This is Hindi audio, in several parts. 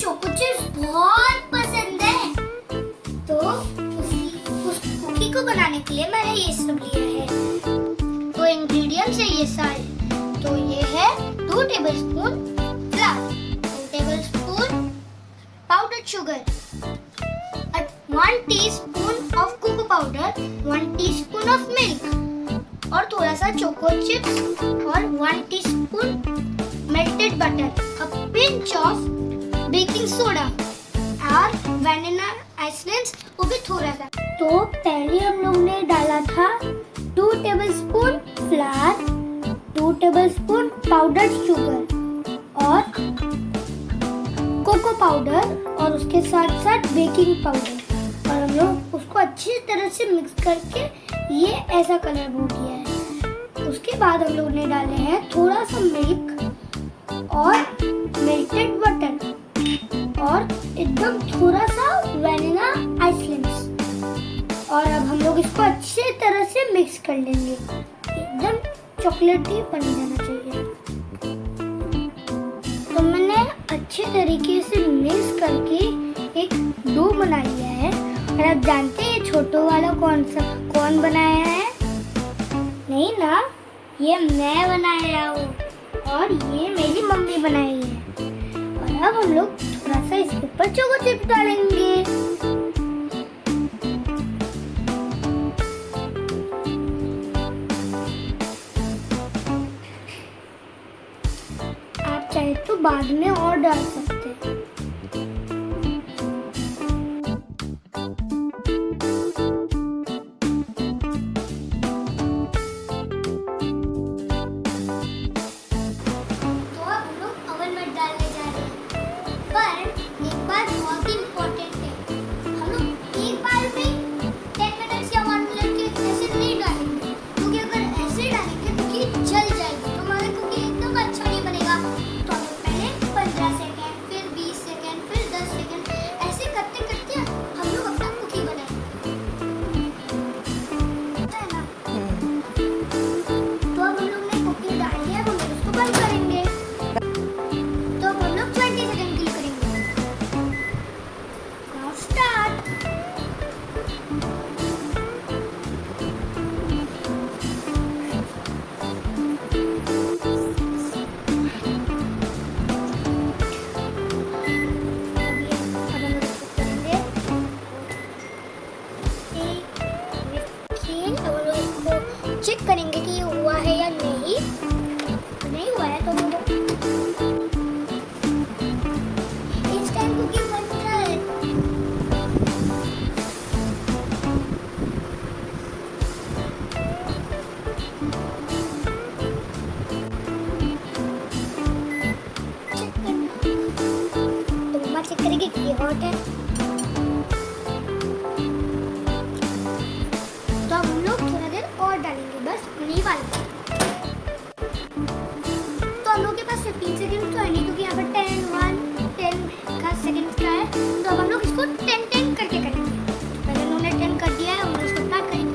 चोको चिप्स बहुत पसंद है, तो उस कुकी को बनाने के लिए मैंने ये सब लिया है। तो इंग्रेडिएंट्स है ये सारे। तो ये है 2 tablespoon flour, 2 tablespoon powder sugar, 1 teaspoon of cocoa powder, 1 teaspoon of milk और थोड़ा सा चोको चिप्स और 1 teaspoon melted butter, a pinch of baking soda और वैनिला एसेंस, वो भी थोड़ा सा। तो पहले हम लोग ने डाला था 2 tablespoon flour, 2 tablespoon powder sugar और कोको पाउडर और उसके साथ साथ बेकिंग पाउडर, और हम लोग उसको अच्छी तरह से मिक्स करके ये ऐसा कलर हो गया है। उसके बाद हम लोग ने डाले हैं थोड़ा सा मिल्क और मेल्टेड बटर और एकदम थोड़ा सा वैनिला एसेंस, और अब हम लोग इसको अच्छे तरह से मिक्स कर लेंगे। एकदम चॉकलेटी बन जाना चाहिए। तो मैंने अच्छे तरीके से मिक्स करके एक डो बना लिया है। और आप जानते हैं छोटो वाला कौन बनाया है? नहीं ना, ये मैं बनाया हूँ और ये मेरी मम्मी बनाई है। और अब हम लोग थोड़ा सा इसके ऊपर चोको चिप्स डालेंगे। आप चाहे तो बाद में और डाल सकते हैं। चेक करेंगे कि ये हुआ है या नहीं। नहीं हुआ है तो हम लोग इस टाइम कुकी बन रहा है। तो मम्मा चेक करेंगे कि ये हॉट है। तो हम लोग थोड़ा देर और डालेंगे, बस नहीं वाला। तो हम लोग के पास 15 सेकंड तो है नहीं, क्योंकि यहाँ पर 10 का सेकंड का है। तो अब हम लोग इसको 10 करके करेंगे। पहले उन्होंने 10 कर दिया है, हम लोग इसको स्टार्ट करेंगे।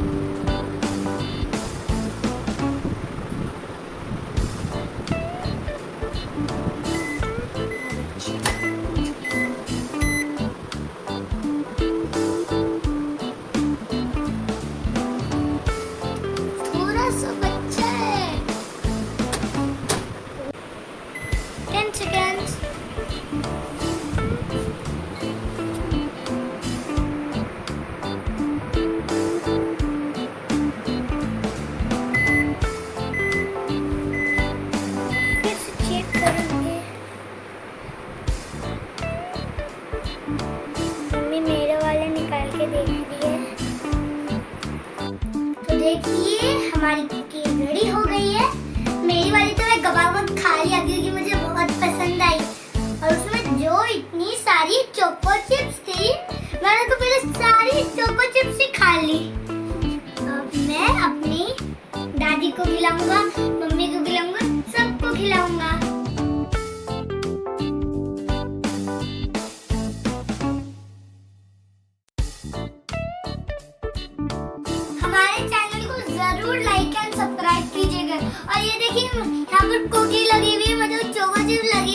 तो देखिए हमारी कुकी रेडी हो गई है। मेरी वाली तो मैं गबा खा लिया क्योंकि मुझे बहुत पसंद आई, और उसमें जो इतनी सारी चोको चिप्स थी, मैंने तो पहले सारी चोको चिप्स ही खा ली। अब मैं अपनी दादी को खिलाऊंगा, मम्मी को खिलाऊंगा, सबको खिलाऊंगा। हमारे चैनल को जरूर लाइक एंड सब्सक्राइब कीजिएगा। और ये देखिए यहाँ पर कुकी लगी हुई है, मतलब चोको चिप्स लगी